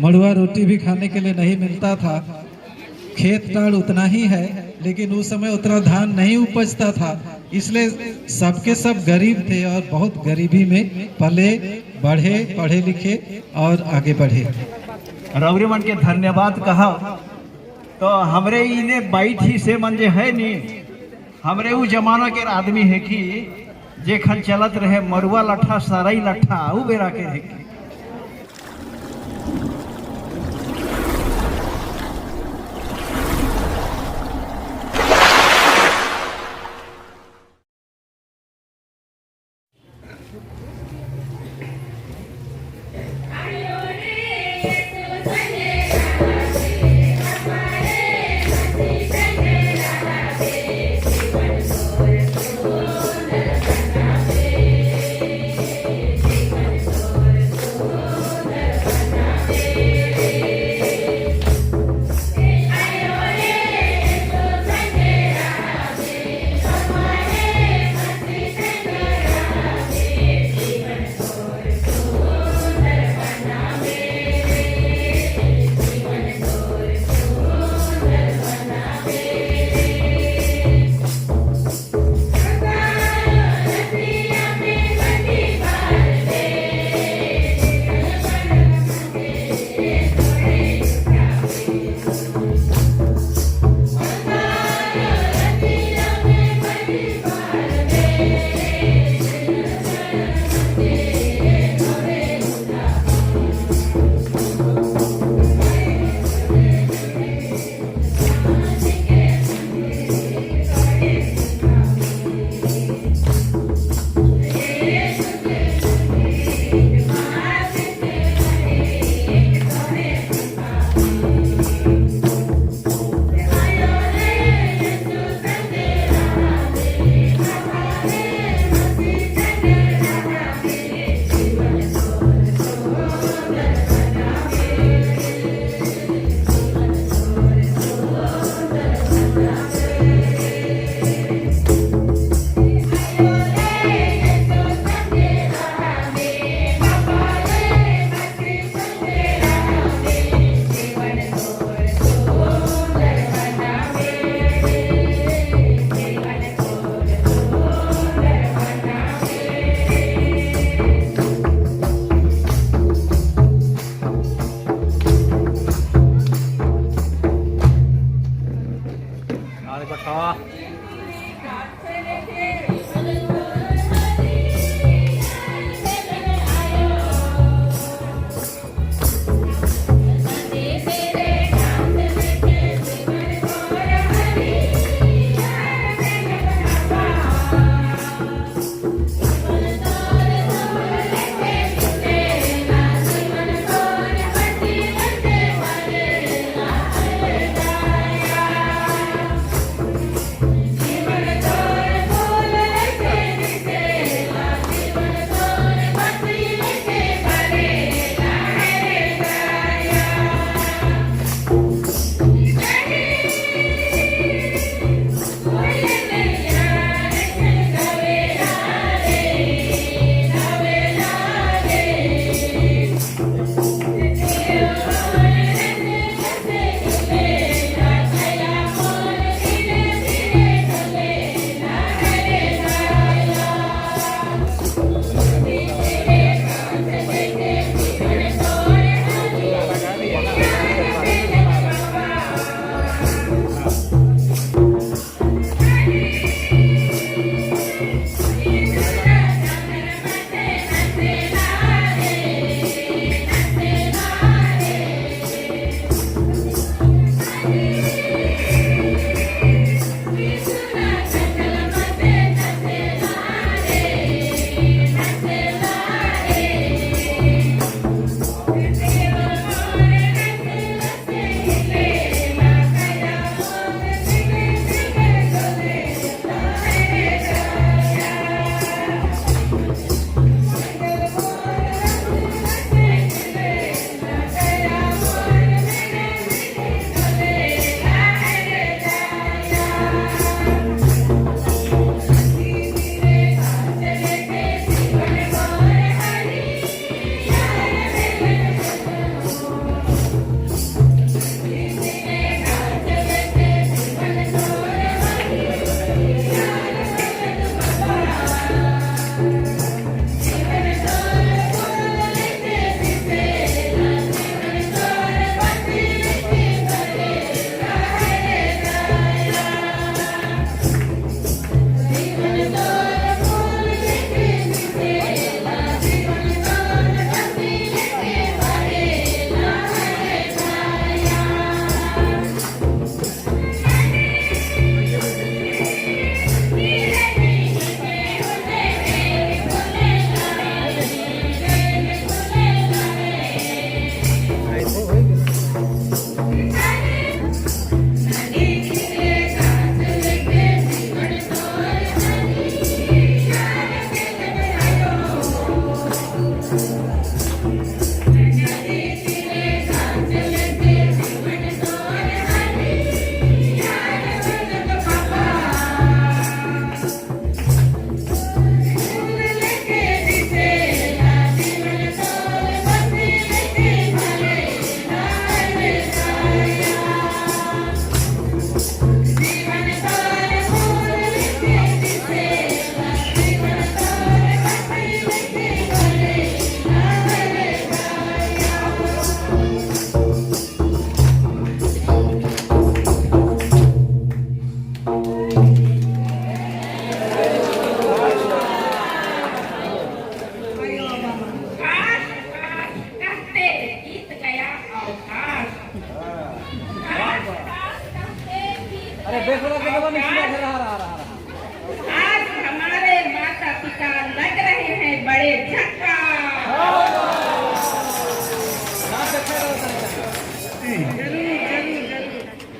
मड़ुआ रोटी भी खाने के लिए नहीं मिलता था। खेत ताड़ उतना ही है, लेकिन उस समय उतना धान नहीं उपजता था, इसलिए सबके सब गरीब थे और बहुत गरीबी में पले बढ़े, पढ़े लिखे और आगे बढ़े। रवरी मन के धन्यवाद कहा। तो हमरे इने बैठ ही से मन जे है नी, हमरे उ जमाना के आदमी है कि जे खन चलत रहे मरुआ लट्ठा सरई लट्ठा उ बेरा के रहे कि।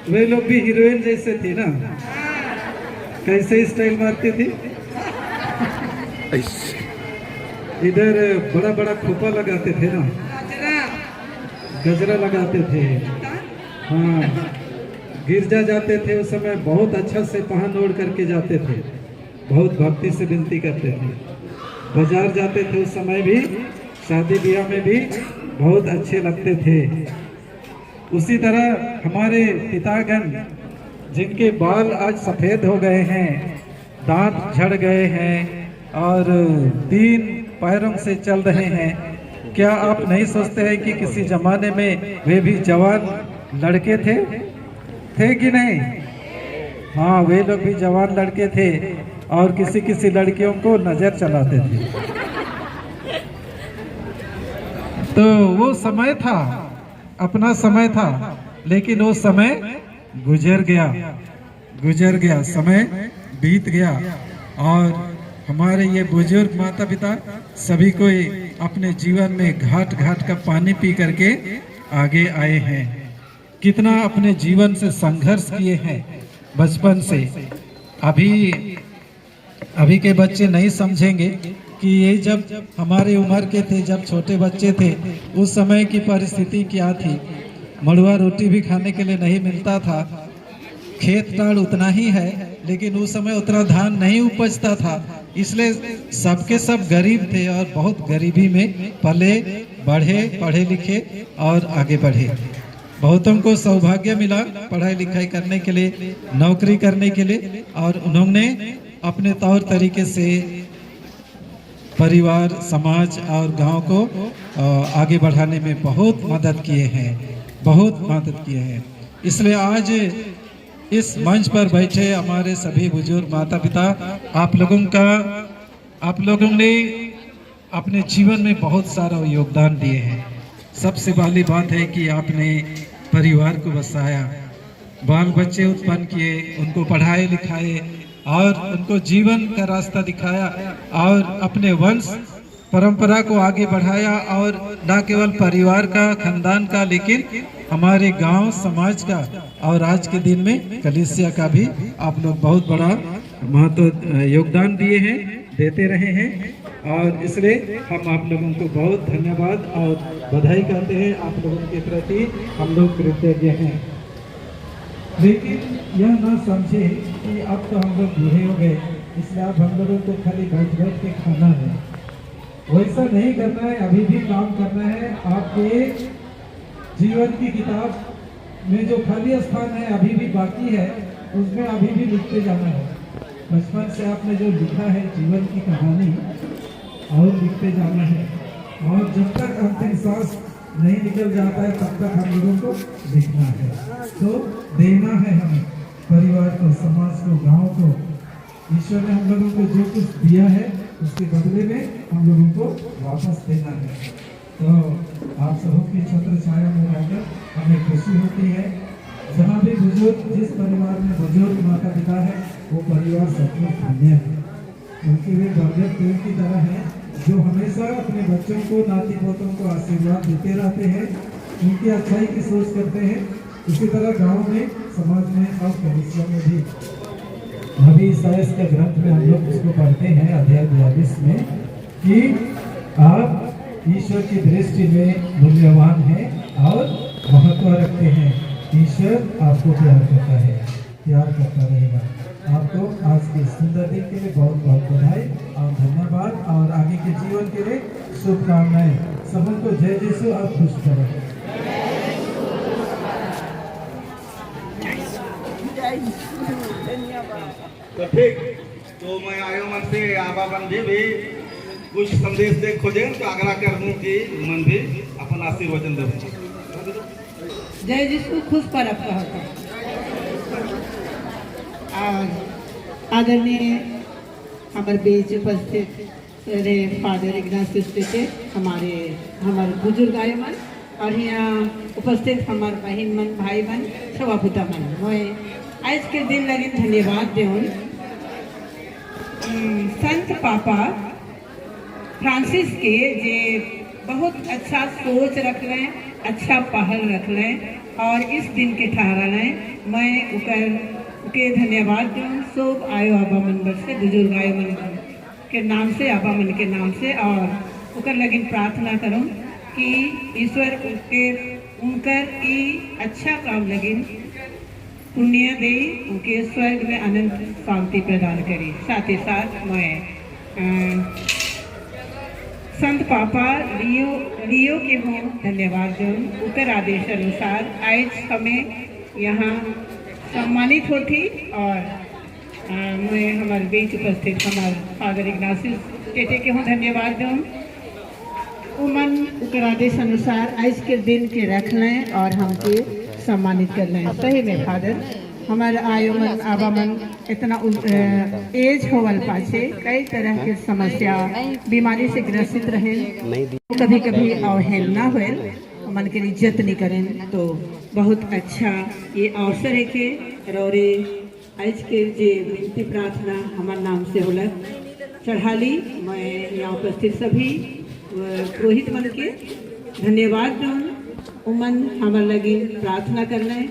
वे लोग भी हीरोइन जैसे थी ना, कैसे स्टाइल मारती थी। इधर बड़ा बड़ा खोपा लगाते थे ना, गजरा लगाते थे। हाँ, गिरजा जाते थे उस समय बहुत अच्छा से पहन ओढ़ करके जाते थे, बहुत भक्ति से विनती करते थे। बाजार जाते थे उस समय भी, शादी ब्याह में भी बहुत अच्छे लगते थे। उसी तरह हमारे पितागण जिनके बाल आज सफ़ेद हो गए हैं, दांत झड़ गए हैं और 3 पैरों से चल रहे हैं, क्या आप नहीं सोचते हैं कि किसी जमाने में वे भी जवान लड़के थे कि नहीं? हाँ, वे लोग भी जवान लड़के थे और किसी किसी लड़कियों को नजर चलाते थे। तो वो समय था, अपना समय था, लेकिन वो समय गुजर गया, समय बीत गया। और हमारे ये बुजुर्ग माता पिता सभी को अपने जीवन में घाट घाट का पानी पी करके आगे आए हैं। कितना अपने जीवन से संघर्ष किए हैं बचपन से। अभी के बच्चे नहीं समझेंगे कि ये जब हमारे उम्र के थे, जब छोटे बच्चे थे, उस समय की परिस्थिति क्या थी। मड़ुआ रोटी भी खाने के लिए नहीं मिलता था, खेत ताड़ उतना ही है, लेकिन उस समय उतना धान नहीं उपजता था। इसलिए सबके सब गरीब थे और बहुत गरीबी में पले बढ़े, पढ़े लिखे और आगे बढ़े। बहुतों को सौभाग्य मिला पढ़ाई लिखाई करने के लिए, नौकरी करने के लिए, और उन्होंने अपने तौर तरीके से परिवार, समाज और गांव को आगे बढ़ाने में बहुत मदद किए हैं। इसलिए आज इस मंच पर बैठे हमारे सभी बुजुर्ग माता पिता, आप लोगों ने अपने जीवन में बहुत सारा योगदान दिए हैं। सबसे पहली बात है कि आपने परिवार को बसाया, बाल बच्चे उत्पन्न किए, उनको पढ़ाए लिखाए और उनको जीवन का रास्ता दिखाया और अपने वंश परंपरा को आगे बढ़ाया। और न केवल परिवार का, खानदान का, लेकिन हमारे गांव समाज का और आज के दिन में कलीसिया का भी आप लोग बहुत बड़ा महत्व योगदान दिए हैं, देते रहे हैं। और इसलिए हम आप लोगों को बहुत धन्यवाद और बधाई कहते हैं। आप लोगों के प्रति हम लोग कृतज्ञ हैं। लेकिन यह ना समझे कि अब तो हम लोग बूढ़े हो गए, इसलिए अब हम लोगों को खाली बैठ के खाना है। वैसा नहीं करना है, अभी भी काम करना है। आपके जीवन की किताब में जो खाली स्थान है अभी भी बाकी है, उसमें अभी भी लिखते जाना है। बचपन से आपने जो लिखा है जीवन की कहानी, और लिखते जाना है। और जब तक अंतिम सांस नहीं निकल जाता है तब तक हम लोगों को लिखना है। तो देना है हमें परिवार को, समाज को, गांव को। ईश्वर ने हम लोगों को जो कुछ दिया है उसके बदले में हम लोगों को वापस देना है। तो आप सबों की छत्र छाया में रहकर हमें खुशी होती है। जहाँ भी बुजुर्ग, जिस परिवार में बुजुर्ग माता पिता है, वो परिवार सचमुच धन्य है, क्योंकि वे बरगद पेड़ की तरह हैं जो हमेशा अपने बच्चों को, नाती पोतों को आशीर्वाद देते रहते हैं, उनकी अच्छाई की सोच करते हैं। इसी तरह गांव में, समाज में और कलीसिया में भी। अभी ईसाइयाह के ग्रंथ में हम लोग इसको पढ़ते हैं, अध्याय 42 में, कि आप ईश्वर की दृष्टि में मूल्यवान हैं और महत्व रखते हैं। ईश्वर आपको प्यार करता रहेगा। आपको आज के सुंदर दिन के लिए बहुत बहुत बधाई और धन्यवाद, और आगे के जीवन के लिए शुभकामनाएं। सबों को जय यीशु और खुश करो। तो ठीक, तो मैं आयो मन से आबा बंधे भी कुछ संदेश दे खोजे, तो आग्रह कर दूं कि मन भी अपन आशीर्वचन दे। जय यीशु खुश पर आपका होता। आदरणीय हमारे बीच उपस्थित फादर इग्नासियस थे, हमारे बुजुर्ग आए मन, और यहाँ उपस्थित हमारे बहन मन, भाई मन, सभापुता मन, मैं आज के दिन लगी धन्यवाद देऊँ संत पापा फ्रांसिस के जे बहुत अच्छा सोच रख रहे हैं, अच्छा पहल रख रहे हैं, और इस दिन के ठहराने मैं उकर के धन्यवाद दूँ सब आयो आबा मन बर से बुजुर्ग आयो मन के नाम से आबा मन के नाम से और उकर लगिन प्रार्थना करूँ कि ईश्वर उनकर ई अच्छा काम लगिन पुण्य दे उनके स्वर्ग में अनंत शांति प्रदान करे। साथ ही साथ मैं संत पापा लियो के हूँ धन्यवाद दूँ उनकर आदेश अनुसार आज हमें यहाँ सम्मानित होती और मैं हमारे बीच उपस्थित हमारे फादर इग्नासियस टेटे के हूँ धन्यवाद दूँ उमन उनकर आदेश अनुसार आज के दिन के रख लें और हमके सम्मानित कर लें। सही में फादर हमारे आयो मन आबा मन इतना एज होवल पाछे कई तरह के समस्या बीमारी से ग्रसित रहे कभी कभी अवहेलना हुए मन के इज्जत नहीं करें तो बहुत अच्छा ये अवसर है कि रौरे आज के जे विनती प्रार्थना हमारे नाम से होला चढ़ाली। मैं यहाँ उपस्थित सभी पुरोहित मन के धन्यवाद दूँ उमन हमार लगे प्रार्थना कर लें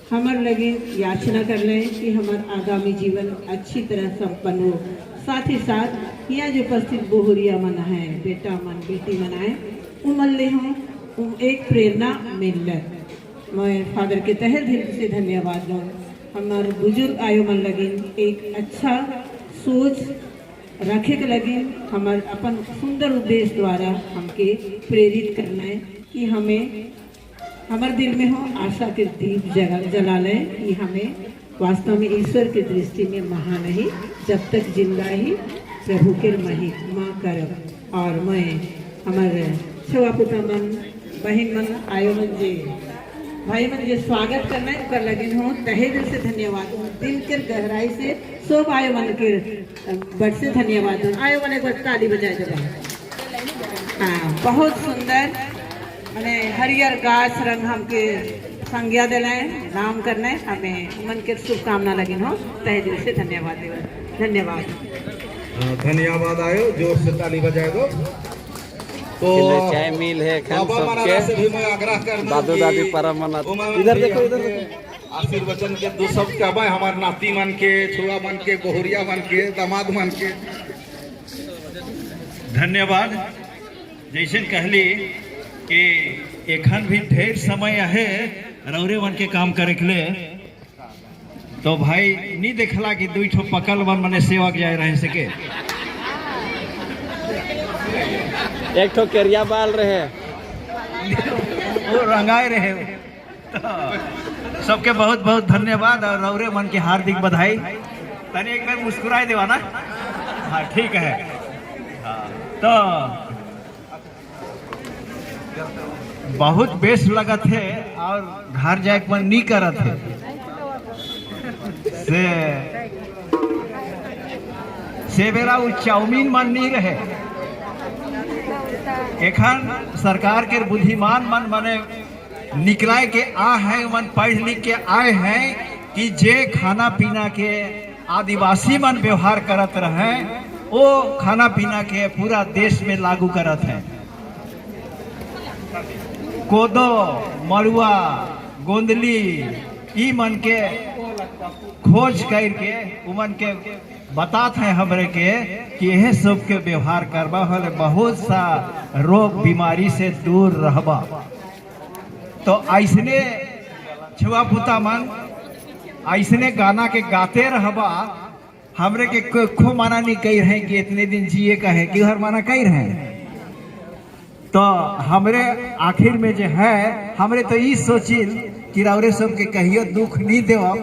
हमार लगे याचना कर लें कि हमार आगामी जीवन अच्छी तरह संपन्न हो। साथ ही साथ यहाँ जो उपस्थित बोहरिया मन है बेटा मन बेटी मन है उमन ले हों एक प्रेरणा मिल मैं फादर के तहे दिल से धन्यवाद दूँ। हमारे बुजुर्ग आयो मन लगे एक अच्छा सोच रखे के लगे हमारे अपन सुंदर उद्देश्य द्वारा हमके प्रेरित करना है कि हमें हमारे दिल में हो आशा के दीप जला लें कि हमें वास्तव में ईश्वर की दृष्टि में महान ही जब तक जिंदा ही प्रभु के महिमा करब। और मैं हमारे छुआ पुता मन बहन मन आयो मन जे भाई मन जे स्वागत करना है कर लगे हो तहे दिल से धन्यवाद दिल के गहराई से सब आयो मन के बड़ से धन्यवाद आयो मन एक बार ताली बजाए देगा। हाँ बहुत सुंदर मैंने हरियर गाछ रंग हमके संज्ञा दिलाए नाम करना है हमें मन के शुभकामना लगी हो तहे दिल से धन्यवाद धन्यवाद धन्यवाद आयो जोर से ताली बजाए दो। तो चाय मिल है बाबा महाराज से भी मैं आग्रह करना दादू दादी परम इधर देखो आशीर्वचन के दो सब कहबे हमार नाती मन के छुआ मन के गोहरिया मन के दामाद मन के धन्यवाद। जैसे कहली कि एखन भी ढेर समय है रौरे वन के काम करे के लिए तो भाई नहीं देखला कि दुई ठो पकल वन मने सेवक जाए रहे सके एक ठो केरिया बाल रहे वो रंगाए रहे तो सबके बहुत बहुत धन्यवाद और रौरे मन की हार्दिक बधाई। तने एक बार मुस्कुराए देवा ना। हाँ ठीक है। हाँ, तो बहुत बेस्ट लगत है और घर जाए के मन नहीं करत है से बेरा वो चाउमीन मन नहीं रहे एखन सरकार के बुद्धिमान मन मने निकलाए के आ है मन पढ़ लिख के आए हैं कि जे खाना पीना के आदिवासी मन व्यवहार करत रहे वो खाना पीना के पूरा देश में लागू करत है। कोदो मरुआ गोंदली ई मन के खोज करके उमन के बात है हमरे के कि यह सब के व्यवहार करबा हले बहुत सा रोग बीमारी से दूर रहबा। तो ऐसने छुआ पुता मन ऐसने गाना के गाते रहबा हमरे के खो माना नहीं कही रहे कि इतने दिन जिए का है कि हर माना कही रहे। तो हमरे आखिर में जो है हमरे तो ये सोचिल कि रौरे सब के कहियो दुख नहीं देवा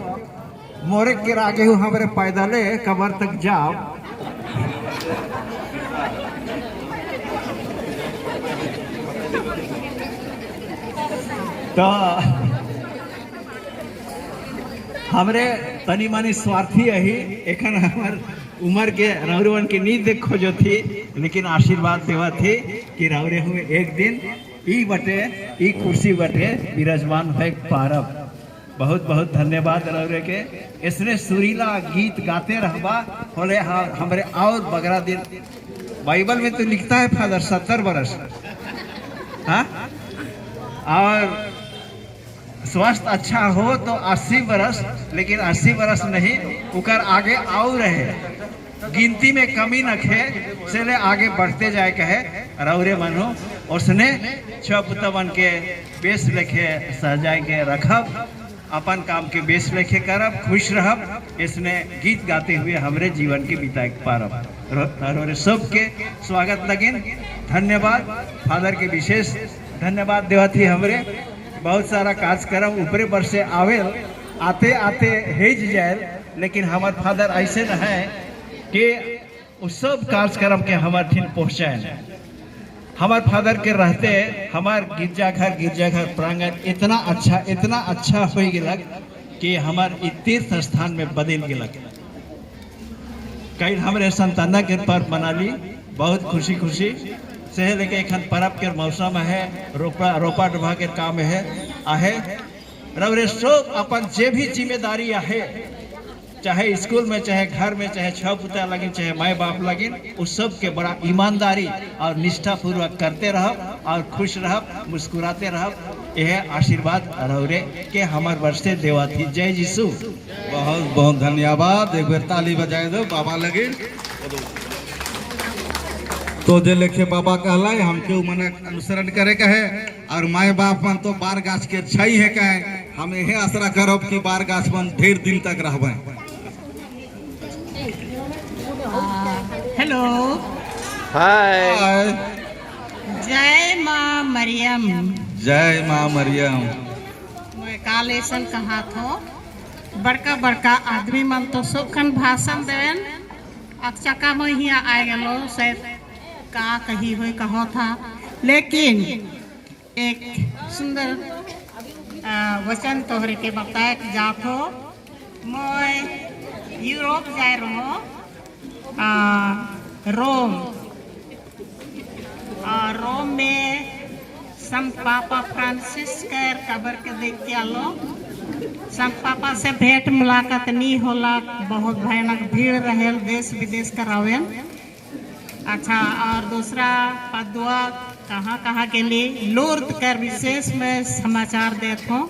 मोरे के आगे हूँ हमारे पैदले कबर तक जाओ तो हमरे तनी मानी स्वार्थी यही एखन हमार उम्र के रौरवन की नींद देखो जो थी लेकिन आशीर्वाद देवा थी कि रौरे हुए एक दिन ई बटे ई कुर्सी बटे विराजमान है पारब। बहुत बहुत धन्यवाद रौरे के इसने सुरीला गीत गाते रहबा बोले हाँ हमारे और बगरा दिन बाइबल में तो लिखता है फादर 70 बरस हाँ और स्वास्थ्य अच्छा हो तो 80 बरस, लेकिन 80 बरस नहीं, उकर आगे आऊ रहे, गिनती में कमी न खे, से ले आगे बढ़ते जाए कहे रौरे मनो। उसने छपुतवन के बेस लेखे सजाए के रखब, अपन काम के बेस लेखे करब, खुश रहब, इसने गीत गाते हुए हमरे जीवन के बिताए पारब। रौरे सबके स्वागत लगिन, धन्यवाद। फादर के विशेष धन्यवाद देवत ही हमरे बहुत सारा कार्यक्रम ऊपरे पर से आवेल, आते आते हेज जाए, लेकिन हमार फादर ऐसे न है कि उस सब कार्यक्रम के हमार ठीक पहुँचाए। हमार फादर के रहते हमार गिरजाघर प्रांगण इतना अच्छा हो गलक कि हमार तीर्थ स्थान में बदल गलक। कई हमारे संताना के पर्व मना ली, बहुत खुशी से, लेके एखन पर्व के मौसम है, रोपा डुबा के काम है आहे। रवरे सब अपन जे भी जिम्मेदारी आहे, चाहे स्कूल में, चाहे घर में, चाहे छह पुता लगिन, चाहे माए बाप लगिन, उस सब के बड़ा ईमानदारी और निष्ठा पूर्वक करते रहब और खुश रहब, मुस्कुराते रहब। यह आशीर्वाद रौरे के हमार वर्ष से देवा थी। जय यीशु। बहुत बहुत धन्यवाद। एक बार ताली बजाए दो बाबा लगे। तो जे लेखे बाबा कहला हमके मन अनुसरण करे के है, और माए बाप मन तो बार गाछ के छई है कहे, हम यही आसरा करब कि बार गाछ मन ढेर दिन तक रहबे। हेलो, हाय। जय माँ मरियम। जय माँ मरियम। मैं काल ऐसन कहा थो, बड़का आदमी मन तो सबखन भाषण देन, अचका में ही आ गलो, शायद का कही हुई कहो था, लेकिन एक सुंदर वचन तोहरे के बताए जात हो। मैं यूरोप जा रहा, रोम में संत पापा फ्रांसिस के कब्र के देख के आलो। संत पापा से भेंट मुलाकात नहीं होला, बहुत भयानक भीड़ रहे, देश विदेश करावे। अच्छा, और दूसरा पदुआ कहाँ के लिए लूर्द कर विशेष में समाचार देखो।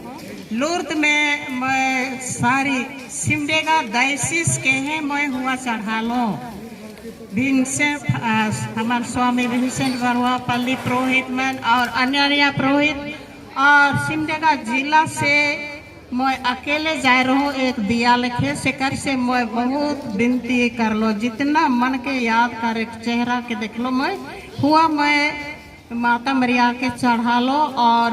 लूर्द में मैं सारी सिमडेगा डायसिस के हैं, मैं हुआ चढ़ा लो। हमारे स्वामी विंसेंट बरुआ, पल्ली पुरोहित मन और अन्य पुरोहित, और सिमडेगा जिला से मैं अकेले जा रहा हूँ। एक दिया लिखे शिकर से मैं बहुत विनती कर लो, जितना मन के याद कर, एक चेहरा के देख लो। मैं हुआ मैं माता मरिया के चढ़ा लो, और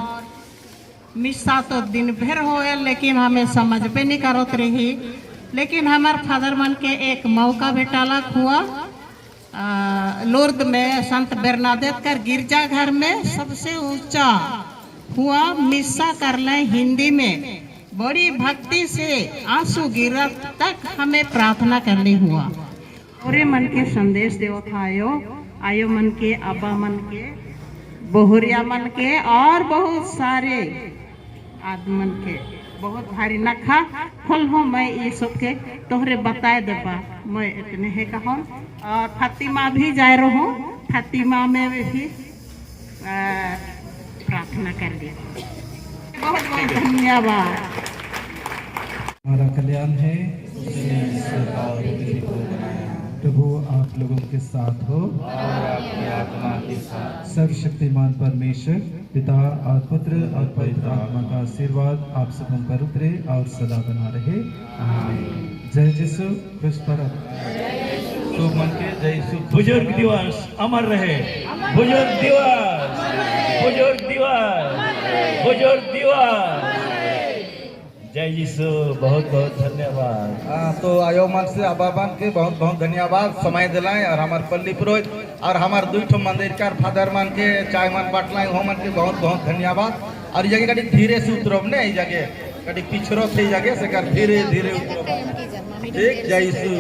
मिस्सा तो दिन भर हो, लेकिन हमें समझ पे नहीं करत रही। लेकिन हमारे फादर मन के एक मौका भेटाला हुआ लूर्द में संत बरनादेत कर गिरजा घर में सबसे ऊंचा हुआ मिस्सा कर ले हिंदी में, बड़ी भक्ति से आंसू गिरत तक हमें प्रार्थना करनी हुआ। पूरे मन के संदेश देव था आयो मन के, अब्बा मन के, बहुरिया मन के, और बहुत सारे आदमन के, बहुत भारी नखा फल हो। मैं ये सब के तोहरे बताए देबा, मैं इतने है कहूँ। और फातिमा भी जा रहा हूँ, फातिमा में भी प्रार्थना कर लिया। बहुत बहुत धन्यवाद। हमारा कल्याण है, प्रभु आप लोगों के साथ हो, सर्वशक्तिमान परमेश्वर पिता और पुत्र और पवित्र आत्मा का आशीर्वाद आप सबों पर उतरे और सदा बना रहे। आमीन। जय यीशु क्रिस्त परम। तो मन के जय यीशु। बुजुर्ग दिवस अमर रहे, बुजुर्ग दिवस, बुजुर्ग दिवस, बुजुर्ग दिवस। जय यीशु। बहुत बहुत धन्यवाद। तो आयो मन से अबाबन के बहुत बहुत धन्यवाद, समय दिलाए, और हमारे पल्ली पुरोहित और हमारे दुईठो मंदिर का फादर मन के चाय मन बाटलाए, हो मन के बहुत बहुत धन्यवाद। और ये जगह कड़ी धीरे से उतरब ने, ये जगह कड़ी पिछड़ो थे, जगह से कर धीरे धीरे उतरब। ठीक, जय यीशु।